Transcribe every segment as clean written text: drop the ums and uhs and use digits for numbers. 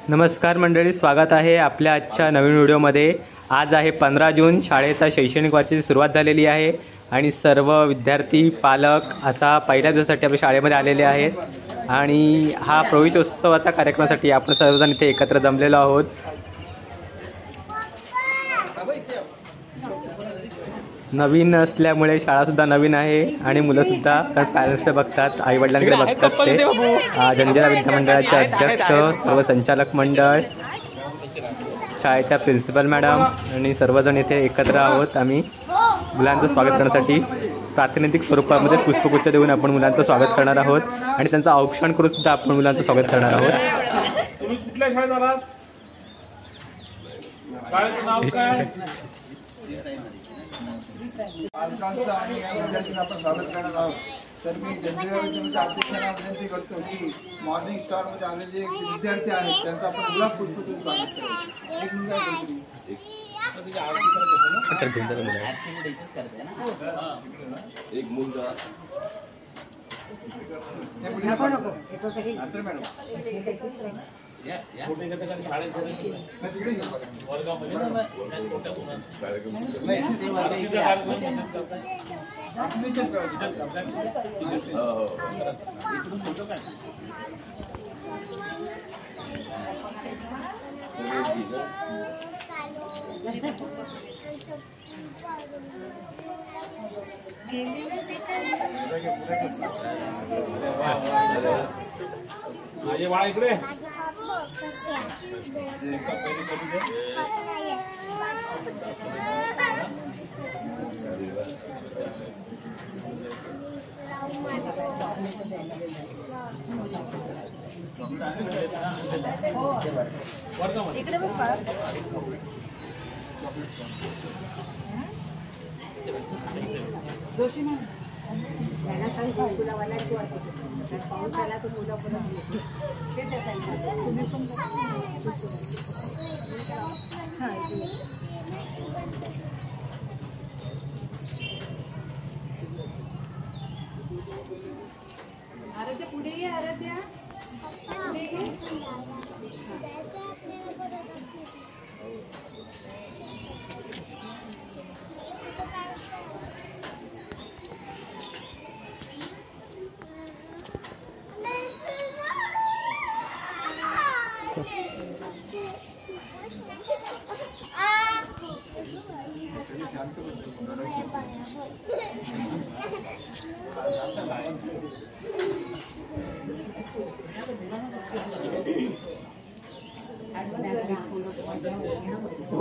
नमस्कार मंडळी, स्वागत आहे आपल्या आजच्या नवीन व्हिडिओमध्ये। आज आहे 15 जून, शाळेचा शैक्षणिक वर्षाची सुरुवात झालेली आहे आणि सर्व विद्यार्थी पालक आता पहिल्या दिवसासाठी आपल्या शाळेमध्ये आलेले आहेत आणि हा प्रवेशोत्सवाचा कार्यक्रमासाठी आपण सर्वजण इथे एकत्र जमलेलो आहोत। नवीन असल्यामुळे शाळासुद्धा नवीन आहे आणि मुलंसुद्धा तर पॅरेंट्सकडे बघतात, आईवडिलांकडे बघतात। ते जंजिरा विद्यामंडळाचे अध्यक्ष, सर्व संचालक मंडळ, शाळेच्या प्रिन्सिपल मॅडम आणि सर्वजण इथे एकत्र आहोत। आम्ही मुलांचं स्वागत करण्यासाठी प्रातिनिधिक स्वरूपामध्ये पुष्पगुच्छ देऊन आपण मुलांचं स्वागत करणार आहोत आणि त्यांचं औक्षण करून सुद्धा आपण मुलांचं स्वागत करणार आहोत। तुम्ही कुठल्या शाळेत आलात? शाळेचं नाव काय? पालकांचं आणि या विद्यार्थ्यांचं आपण स्वागत करणार आहोत। तर मी जंजिरा विद्यामंडळाच्या अध्यक्षांना विनंती करतो की मॉर्निंग स्टार मध्ये आलेले जे विद्यार्थी आहेत त्यांचं आपण गुलाब पुष्प देऊन स्वागत करू। एक मुलगा एक मुलगा ये बाळा इकडे पाऊस आला तर मुलं पण आराध्या पुढे ये, आराध्या पुढे ये।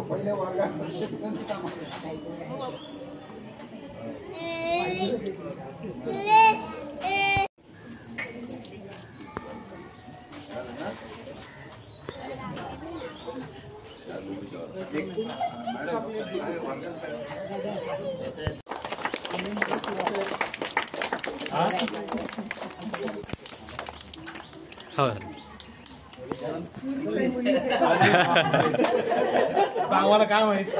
पहिल्या वर्गात आम्हाला काय माहिती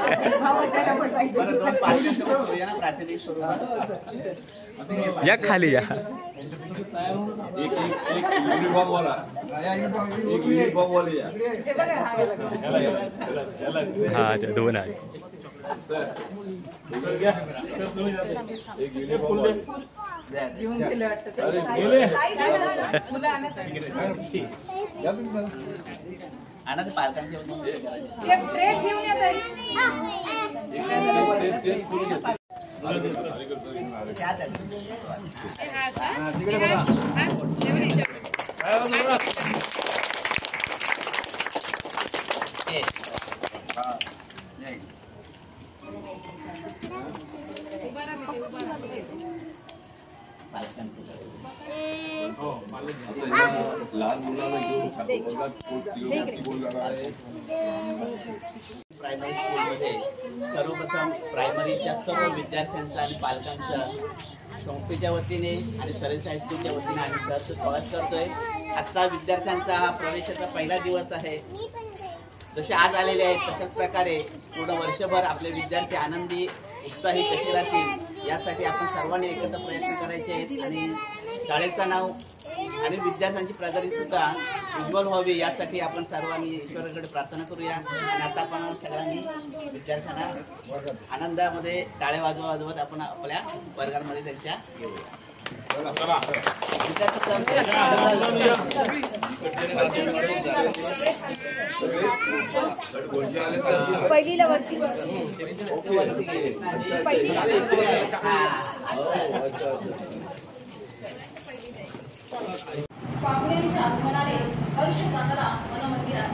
या खाली या। एक युनिफॉर्म वाला हा ते दोन आहे। एक युनिफॉर्म घेऊन गेले वाटतं। आणा ते पालकांचे ड्रेस घेऊन या ताई। लहान मुलांना घेऊन प्रायमरी स्कूलमध्ये सर्वप्रथम प्रायमरीच्या सर्व विद्यार्थ्यांचं आणि पालकांचं संस्थेच्या वतीने आणि सरस हायस्कूलच्या वतीने आम्ही सहर्ष स्वागत करतोय। आजचा विद्यार्थ्यांचा हा प्रवेशाचा पहिला दिवस आहे। जसे आज आलेले आहेत तशाच प्रकारे पूर्ण वर्षभर आपले विद्यार्थी आनंदी उत्साही कसे राहतील यासाठी आपण सर्वांनी एकत्र प्रयत्न करायचे आहेत आणि शाळेचं नाव आणि विद्यार्थ्यांची प्रगती सुद्धा उज्ज्वल व्हावी यासाठी आपण सर्वांनी ईश्वराकडे प्रार्थना करूया. आणि आता आपण सगळ्यांनी विद्यार्थ्यांना आनंदामध्ये टाळे वाजवत आपण आपल्या वर्गांमध्ये त्यांच्या घेऊया. पहिलीला वरती पाहुण्यांच्या आगमनाने हर्ष जाहला मनमंदिरात.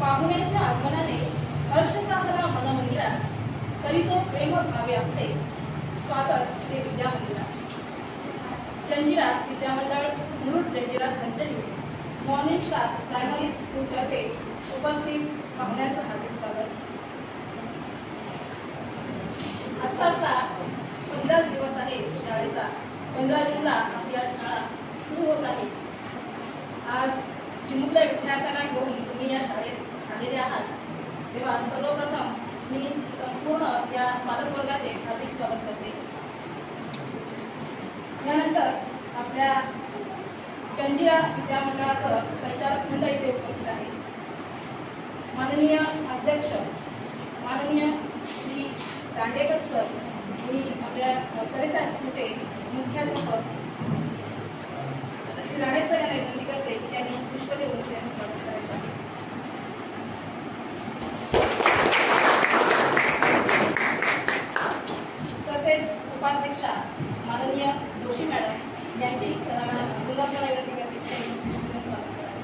पाहुण्यांच्या आगमनाने हर्ष जाहला मनमंदिरात. तरी तो प्रेम भावे आपले स्वागत ते विद्यामंदिरात. जंजिरा विद्यामंडळ मुरुड जंजिरा संचलित मॉर्निंग स्टार प्रायमरी स्कूल तर्फे उपस्थित पाहुण्यांचं हार्दिक स्वागत. आजचा आपला पहिलाच दिवस आहे शाळेचा. 15 जूनला आपली आज शाळा सुरू होत आहे. आज चिमुकल्या विद्यार्थ्यांना घेऊन तुम्ही या शाळेत आलेले आहात तेव्हा सर्वप्रथम मी संपूर्ण या पालकवर्गाचे हार्दिक स्वागत करते. यानंतर आपल्या जंजिरा विद्यामंडळाचं संचालक मंडळ इथे उपस्थित आहे. माननीय अध्यक्ष माननीय श्री दांडेकर सर, मी आपल्या सरस हायस्कूलचे मुख्याध्यापक श्री राणे सर यांना विनंती करते की त्यांनी पुष्प देऊन त्यांचं स्वागत करायचं आहे. तसेच उपाध्यक्षा माननीय जोशी मॅडम यांची सरांना उल्हासला विनंती करते की त्यांनी पुष्प देऊन स्वागत करायचं.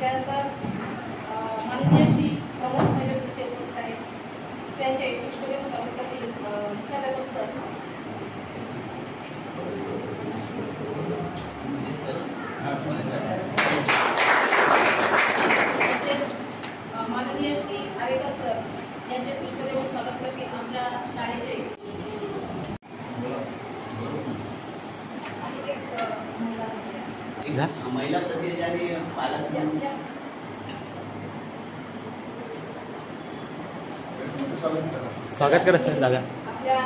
त्यानंतर माननीय श्री प्रमोद मैरे सर उपस्थित आहेत. त्यांचे पुष्प देऊन स्वागत करतील मुख्याध्यापक सर. तसेच माननीय श्री आरेकर सर यांचे पुष्प देऊन स्वागत करतील आमच्या शाळेचे महिला प्रतिनिधी आणि पालक स्वागत करा सर. दादा आपल्या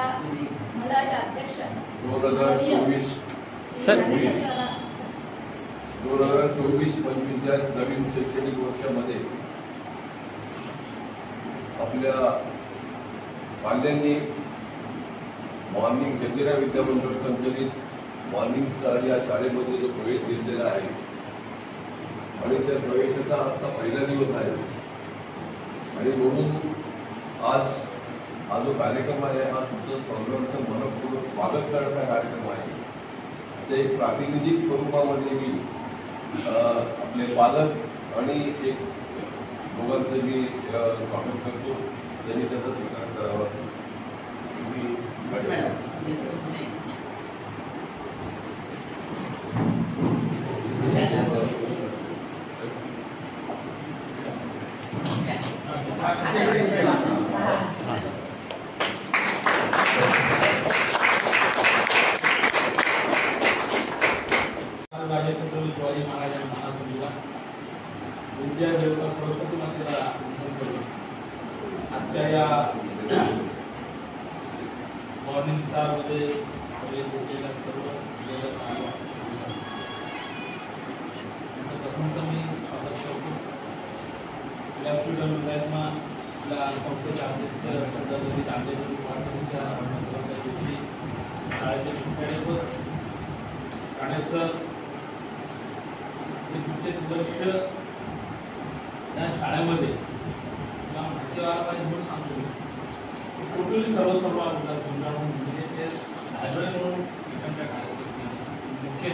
मंडळाच्या अध्यक्ष 2024 सर 2024-25 या नवीन शैक्षणिक वर्षामध्ये आपल्या पाल्यांनी मॉर्निंग जंजिरा विद्यामंडळ संचलित मॉर्निंग स्टार या शाळेमध्ये जो प्रवेश घेतलेला आहे आणि त्या प्रवेशाचा आजचा पहिला दिवस आहे आणि म्हणून आज हा जो कार्यक्रम आहे हा तुमचं सर्वांचं मनपूर्वक स्वागत करण्याचा कार्यक्रम आहे. ते एक प्रातिनिधिक स्वरूपामध्ये मी आपले पालक आणि एक दोघांचं मी स्वागत करतो. त्यांनी त्याचा स्वीकार करावा असं विद्यादेवता सरस्वती मातेला आजच्या या मॉर्निंग स्टारमध्ये प्रवेश सर्व प्रथमतः मी स्वागत करतो. व्यासपीठ मंडळातला संस्थेचे अध्यक्ष पदाधिकारी दांडेकर शाळेचे मुख्याध्यापक राणे सर, वर्ष या शाळेमध्ये किंवा माहिती व्हायला पाहिजे म्हणून सांगतो. टोटली सर्व आवडतात म्हणजे ते लायब्ररी म्हणून ठिकाणच्या शाळेत मुख्य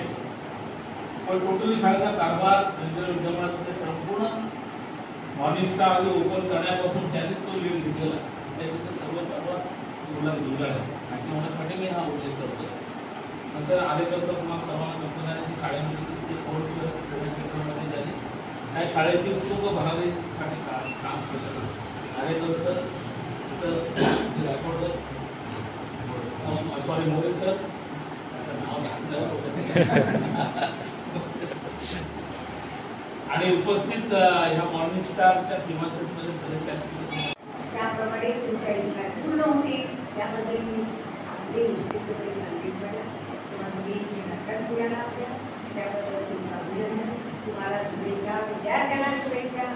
पण टोटली शाळेचा कारभार विद्यमानामध्ये संपूर्ण मॉर्निंग स्टारमध्ये ओपन करण्यापासून त्यांनीच तो लीड घेतलेला त्याच्यामध्ये सर्व मुलांना गुजरात आहे माहिती होण्यासाठी मी हा उद्देश करतो. नंतर आरेकर सर तुम्हाला सर्वांना कंपन्यांची शाळेमध्ये कोर्स क्षेत्रामध्ये झाली. त्या शाळेची उत्तुंग भरारीसाठी काम केलं. आरेकर सर तर रेकॉर्ड सॉरी मोरे सर आणि उपस्थित ह्या मॉर्निंग स्टारच्या टीमासमध्ये सदस्य त्याप्रमाणे तुमच्या इच्छा पूर्ण होतील त्याबद्दल मी आपले निश्चितपणे सांगितलं तुम्हाला मी नाटक मिळाला आपल्या त्याबद्दल तुमचं अभिनंदन तुम्हाला शुभेच्छा विद्यार्थ्यांना शुभेच्छा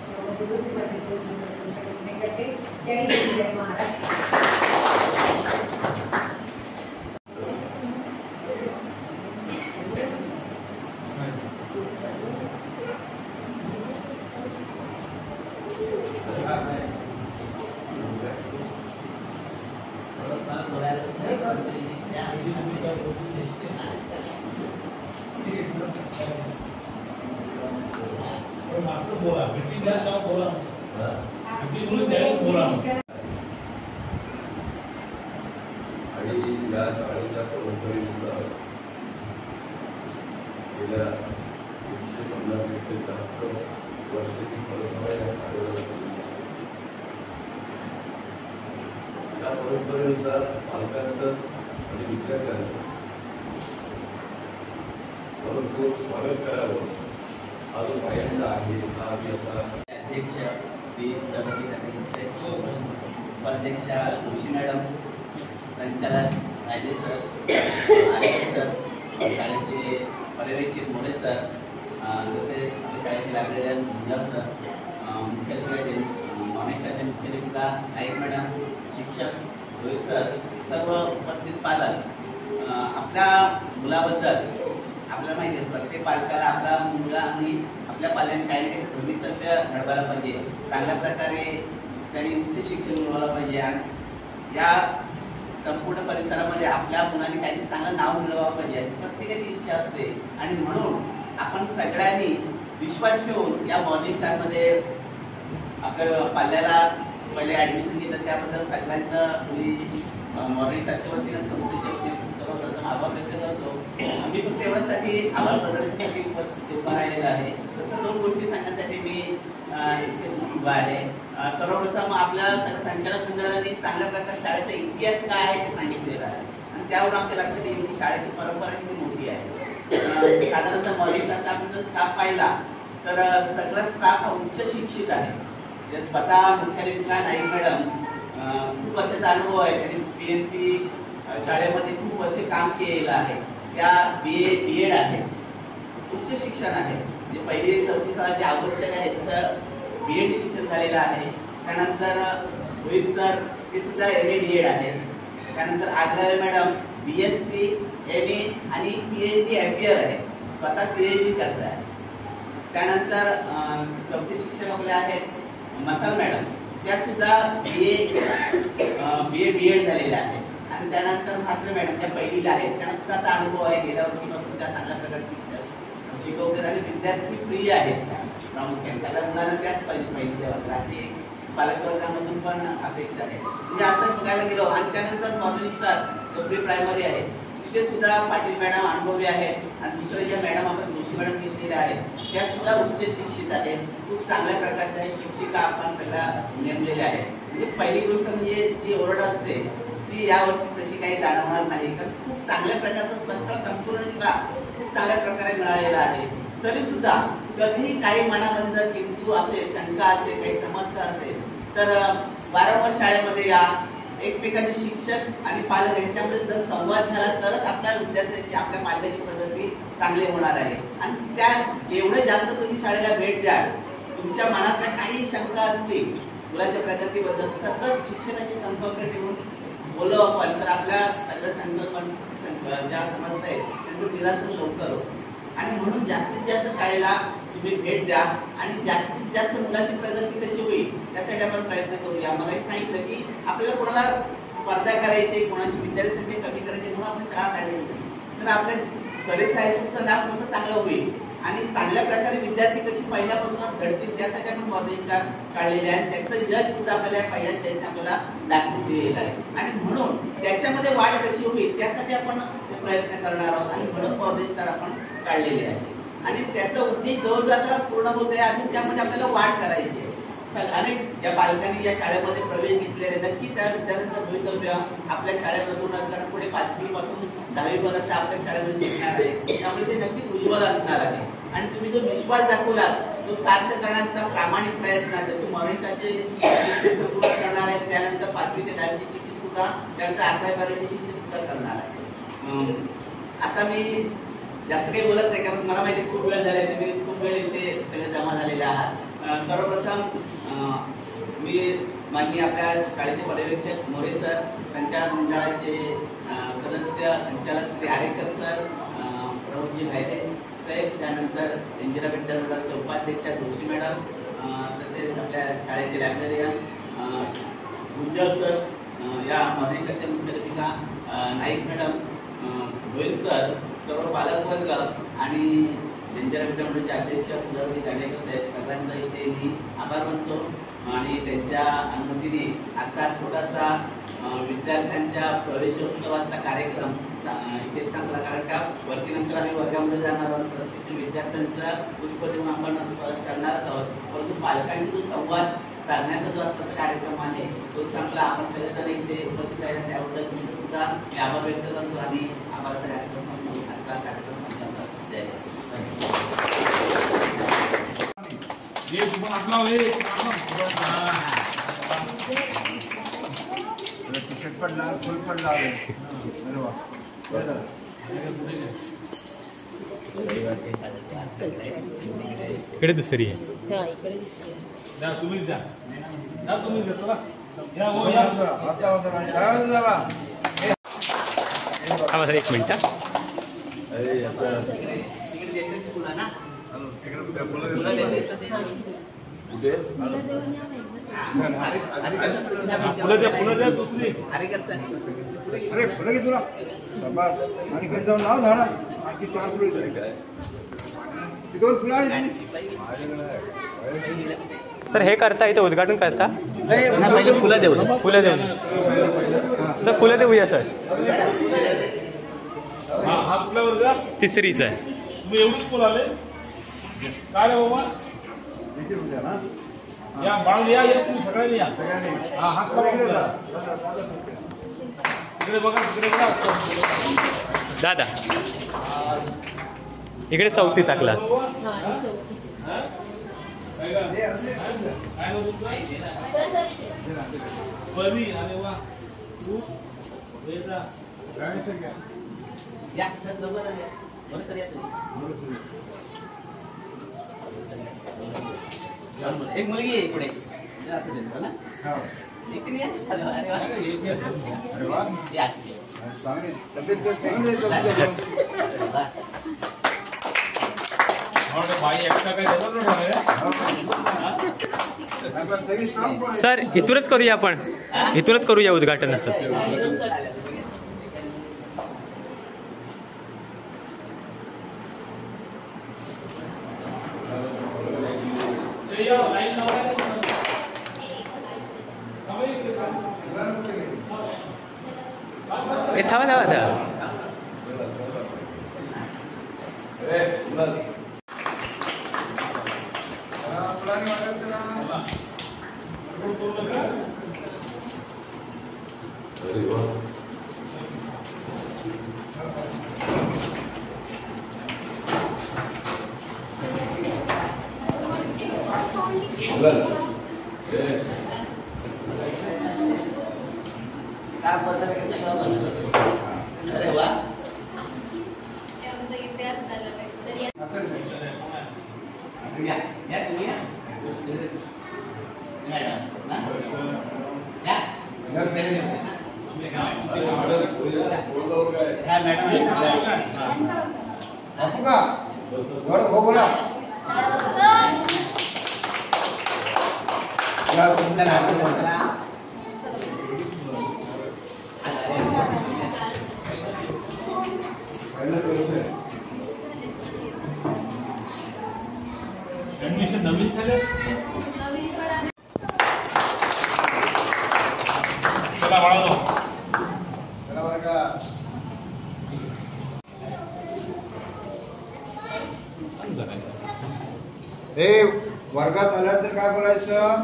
सर्वप्रथम माझे तुमच्याकडे करते जय हिंद जय महाराष्ट्र आणि या शाळेच्या परंपरेनुसार गेल्या 150 ते 73 वर्षाची परंपरा या शाळेला लागली. या परंपरेनुसार पालकांचं आणि विद्यार्थ्यांचं भरपूर स्वागत करावं हा जो पायंडा आहे हा आम्ही आता अध्यक्ष श्री उपाध्यक्षा जोशी मॅडम, संचालक राजे सर, आयुक्त सर, शाळेचे पर्यवेक्षक मोरे सर, तसेच शाळेतील लागलेल्या मुलं सर, मॉनिटरचे मुख्याध्यापिका नाईक मॅडम, शिक्षक रोहित सर, सर्व उपस्थित पालक, आपल्या मुलाबद्दल आपल्याला माहिती आहे प्रत्येक पालकाला आपला मुलगा आणि आपल्या पाल्याने काही ना काही भवितव्य घडवायला पाहिजे, चांगल्या प्रकारे त्यांनी उच्च शिक्षण मिळवायला पाहिजे आणि या संपूर्ण परिसरामध्ये आपल्या मुलांनी काहीतरी चांगलं नाव मिळवायला पाहिजे प्रत्येकाची इच्छा असते. आणि म्हणून आपण सगळ्यांनी विश्वास ठेवून या मॉर्निंग स्टारमध्ये आपल्या पाल्याला पहिले ॲडमिशन घेतलं त्याबद्दल सगळ्यांचं मी मॉर्निंग स्टारच्या वतीनं संस्थेच्या वतीनं सर्वप्रथम आभार व्यक्त करतो. मी फक्त एवढ्यासाठी आभार प्रदर्शनासाठी उपस्थित उभा राहिलेला आहे. फक्त 2 गोष्टी सांगण्यासाठी मी इथे उभा आहे. सर्वप्रथम आपल्या सगळ्या संचालक मंडळाने चांगल्या प्रकारे शाळेचा इतिहास काय आहे ते सांगितलेला आहे आणि त्यावरून आपल्या लक्षात येईल की शाळेची परंपरा किती मोठी आहे. साधारणतः मॉनिटरचा आपण जर स्टाफ पाहिला तर सगळा स्टाफ हा उच्च शिक्षित आहे. स्वतः मुख्याध्यापिका नाईक मॅडम खूप वर्षाचा अनुभव आहे. त्यांनी PNP शाळेमध्ये खूप वर्षे काम केलेलं आहे. त्या BA आहे, उच्च शिक्षण आहे. जे पहिली 4थी शाळा जे आवश्यक आहे तसं BEd शिक्षण झालेलं आहे. त्यानंतर रोहित सर ते सुद्धा MA DEd आहे. त्यानंतर आग्रावे मॅडम BSc MA आणि PhD MPR आहे, स्वतः PhD करत आहे. त्यानंतर 4थी शिक्षक आपले आहेत मसाल मॅडम, त्या सुद्धा BA BEd झालेल्या आहेत. आणि त्यानंतर म्हात्रे मॅडम त्या पहिलीला आहेत, त्यांना सुद्धा आता अनुभव आहे. गेल्या वर्षीपासून त्या चांगल्या प्रकारचे शिकवतात आणि विद्यार्थी प्रिय आहेत. प्रामुख्याने सगळ्या मुलांना त्याच पाहिजे पहिलीच्या वर्गाला, ते पालकवर्गामधून पण अपेक्षा आहे. म्हणजे असं बघायला गेलो. आणि त्यानंतर मॉर्निंग स्टार प्री प्रायमरी आहे, तिथे सुद्धा पाटील मॅडम अनुभवी आहेत आणि दुसऱ्या ज्या मॅडम आपण जोशी मॅडम घेतलेल्या आहेत त्या सुद्धा उच्च शिक्षित आहेत. खूप चांगल्या प्रकारच्या शिक्षिका आपण सगळ्या नेमलेल्या आहेत. म्हणजे पहिली गोष्ट म्हणजे जी ओरड असते ती यावर्षी तशी काही जाणवणार नाही, कारण खूप चांगल्या प्रकारचं संपूर्ण खूप चांगल्या प्रकारे मिळालेला आहे. तरी सुद्धा कधीही काही मनामध्ये जर किंतु असेल, शंका असेल, काही समस्या असेल तर वारंवार शाळेमध्ये या. एकमेकांचे शिक्षक आणि पालक यांच्यामध्ये जर संवाद झाला तरच आपल्या विद्यार्थ्यांची आपल्या पाल्याची प्रगती चांगली होणार आहे. आणि त्या जेवढे जास्त तुम्ही शाळेला भेट द्याल, तुमच्या मनातल्या काही शंका असतील मुलाच्या प्रगतीबद्दल, सतत शिक्षणाची संपर्क ठेवून बोलव आपण तर आपल्या सगळ्या संकल्पना ज्या समस्या आहेत त्यांचं निरासन लवकर होतं. आणि म्हणून जास्तीत जास्त शाळेला तुम्ही भेट द्या आणि जास्तीत जास्त मुलाची प्रगती कशी होईल त्यासाठी आपण प्रयत्न करूया. मला सांगितलं की आपल्याला कोणाला स्पर्धा करायची, कोणाची विद्यार्थी संख्या कमी करायची म्हणून आपण शाळा काढली नाही, तर आपल्या सरसाहेबांचं नाव कसं चांगलं होईल आणि चांगल्या प्रकारे विद्यार्थी कशी पहिल्यापासूनच घडतील त्यासाठी आपण मॉर्निंग स्टार काढलेले आहे. त्याचं यश सुद्धा आपल्याला पहिल्याच त्यांनी आपल्याला दाखवून दिलेलं आहे आणि म्हणून त्याच्यामध्ये वाढ कशी होईल त्यासाठी आपण प्रयत्न करणार आहोत आणि म्हणून मॉर्निंग स्टार आपण काढलेले आहे. आणि त्याचा उद्देश जवळजवळ पूर्ण होत आहे. अजून त्यामध्ये आपल्याला वाढ करायची आहे. अनेक या पालकांनी या शाळेमध्ये प्रवेश घेतलेले, नक्की त्या विद्यार्थ्यांचं भवितव्य आपल्या शाळेमधूनच, कारण पुढे 5वी पासून 10वी पर्यंत आपल्या शाळेमध्ये शिकणार आहे, त्यामुळे ते नक्कीच उज्ज्वल असणार आहे. आणि तुम्ही जो विश्वास दाखवला तो सार्थ करण्याचा प्रामाणिक प्रयत्न, जसे मॉनिटरचे शिक्षण पूर्ण करणार आहेत, त्यानंतर 5वी ते 10वीचे शिक्षण सुद्धा, त्यानंतर 11वी 12वीचे शिक्षण सुद्धा करणार आहे. आता मी जास्त काही बोलत नाही, कारण मला माहिती खूप वेळ झाला, तुम्ही खूप वेळ इथे सगळे जमा झालेले आहात. सर्वप्रथम मी माननीय आपल्या शाळेचे पर्यवेक्षक मोरे सर, संचालक मंडळाचे सदस्य संचालक श्री आरेकर सर, प्रभूजी भायरे साहेब, त्यानंतर इंदिरा विद्या मंडळाचे उपाध्यक्षा जोशी मॅडम, तसेच आपल्या शाळेचे लायब्ररियन गुंजल सर, या मॉनिटरच्या मुख्याध्यापिका नाईक मॅडम, गोयल सर, सर्व पालकवर्ग आणि इंदिरा विद्या मंडळाचे अध्यक्ष फुलवती गाडेकर साहेब, सगळ्यांचा इथे मी आभार मानतो. आणि त्यांच्या अनुमतीने आजचा छोटासा विद्यार्थ्यांच्या प्रवेशोत्सवाचा कार्यक्रम इथे सांगला, कारण का वरती नंतर आम्ही वर्गामध्ये जाणार आहोत, प्रत्येक विद्यार्थ्यांचा पुष्प देऊन आपण स्वागत करणारच आहोत. परंतु पालकांशी जो संवाद साधण्याचा जो आत्ताचा कार्यक्रम आहे तो चांगला, आपण सगळेजण इथे उपस्थित आहे, त्याबद्दल तुमचं सुद्धा मी आभार व्यक्त करतो आणि आभाराचा कार्यक्रम संपवून आजचा कार्यक्रम संपला. तिकीट पण लाव, फुल पण लावले. इकडे दुसरी आहे. तुम्हीच द्या, तुम्हीच द्या, चला एक मिनिट. अरे फुलं घे तुला बाबा, आणि घरी जाऊन लाव झाडा. आणखी 4 फुलं, 2 फुलं आणि सर हे करता, इथे उद्घाटन करता, पहिले फुलं देऊ, फुलं देऊन सर, फुलं देऊया सर. हा कुठल्या वर्ग? तिसरीच आहे. तुम्ही एवढीच फुलं आले काय रे बाबा? या बाळून या, तुम्ही सगळ्यांनी या. हा हात तिकडे बघा, तिकडे बघा दादा, इकडे 4थीचा क्लास. एक मुलगी आहे इकडे ना, सर इथूनच करूया, आपण इथूनच करूया उद्घाटन असं. थांबा थांबा थांबा. अरे वा, या या तुम्ही या मॅडम ना, या मॅडम बापू का हो बोला. तुमच्या नाव ऍडमिशन नवीन झाले. चला बाळा, हे वर्गात आल्यानंतर काय बोलायचं?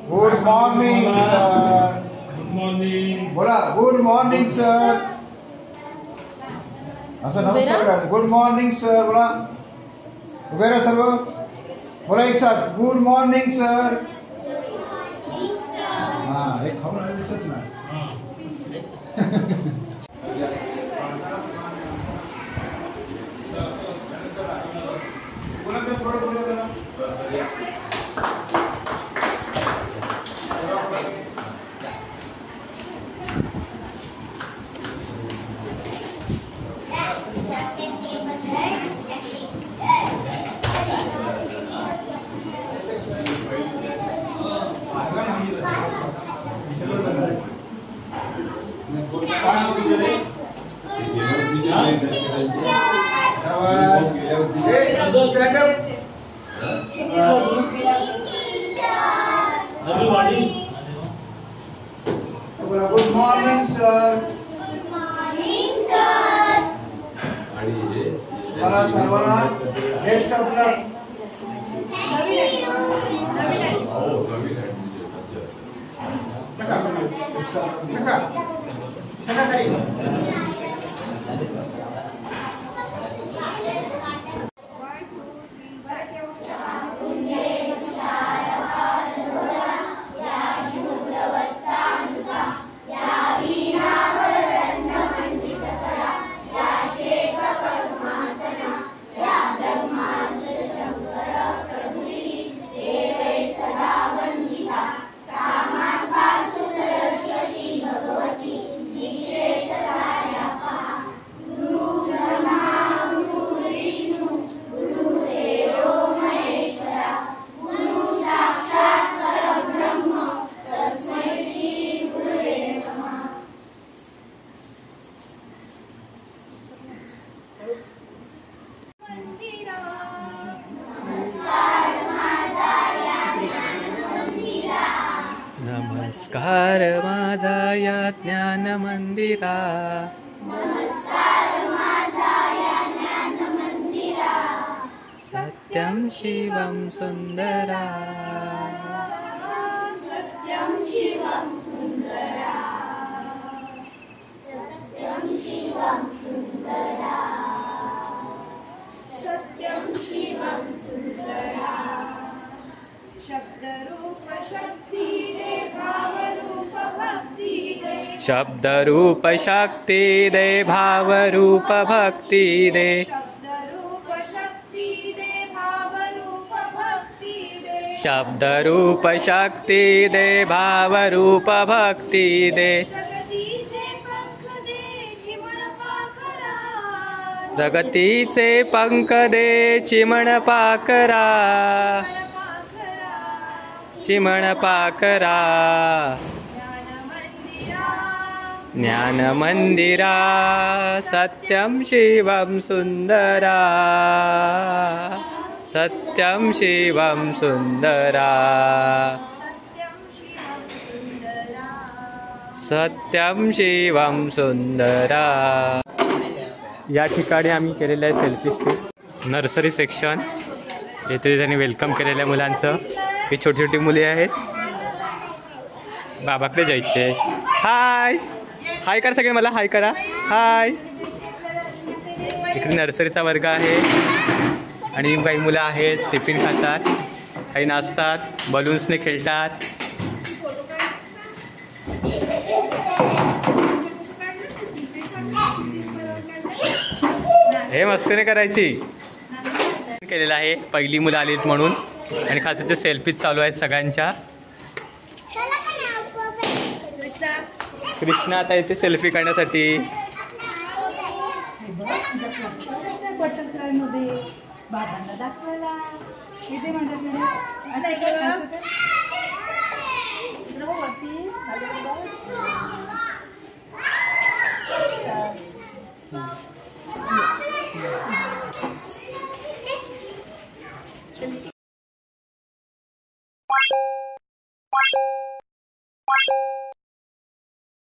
Good morning sir. Good morning. बोला गुड मॉर्निंग सर. असं नमस्कार करा. गुड मॉर्निंग सर बोला. उभे राहा सर्व. बोला एक साथ. Good morning sir. हाँ एक खाऊन आले दिसत ना. बोला तर थोडं पुढे करा. Stand up. Good morning, sir. Good morning, sir. चला सर्वांना बेस्ट ऑफ लक. नमस्कार माझा या ज्ञान मंदिरा. सत्यं शिवं सुंदरा. सत्यं शिवं सुंदरा. सत्यं शिवं सुंदरा. सत्यं शिवं सुंदरा. शब्दरूप शक्ती दे भावरूप भक्ती दे. शब्दरूप शक्ती दे भावरूप भक्ती दे. शब्दरूप शक्ती दे भावरूप भक्ती दे. शब्दरूप शक्ती दे भावरूप भक्ती दे. प्रगतीचे पंख दे चिमण पाखरा. प्रगतीचे पंख दे चिमण पाखरा. चिमण पाखरा. ज्ञान मंदिरा. सत्यं शिवं सुंदरा. सत्यं शिवं सुंदरा. सत्यं शिवं सुंदरा. या ठिकाणी आम्ही केलेलं आहे सेल्फी स्टिक. Nursery section. येथे त्यांनी वेलकम केलेलं आहे मुलांचं. ही छोटी छोटी मुले आहेत. बाबाकडे जायचे. हाय हाय करा सगळे. मला हाय करा. हाय. इकडे नर्सरीचा वर्ग आहे आणि काही मुलं आहेत. टिफिन खातात, काही नाचतात, बलून्सने खेळतात. हे मस्तीने करायची. केलेलं आहे. पहिली मुलं आलीत म्हणून आणि खास ते सेल्फीज चालू आहेत सगळ्यांच्या. कृष्णा आता इथे सेल्फी काढण्यासाठी. बाबांना दाखवला. इथे म्हणतात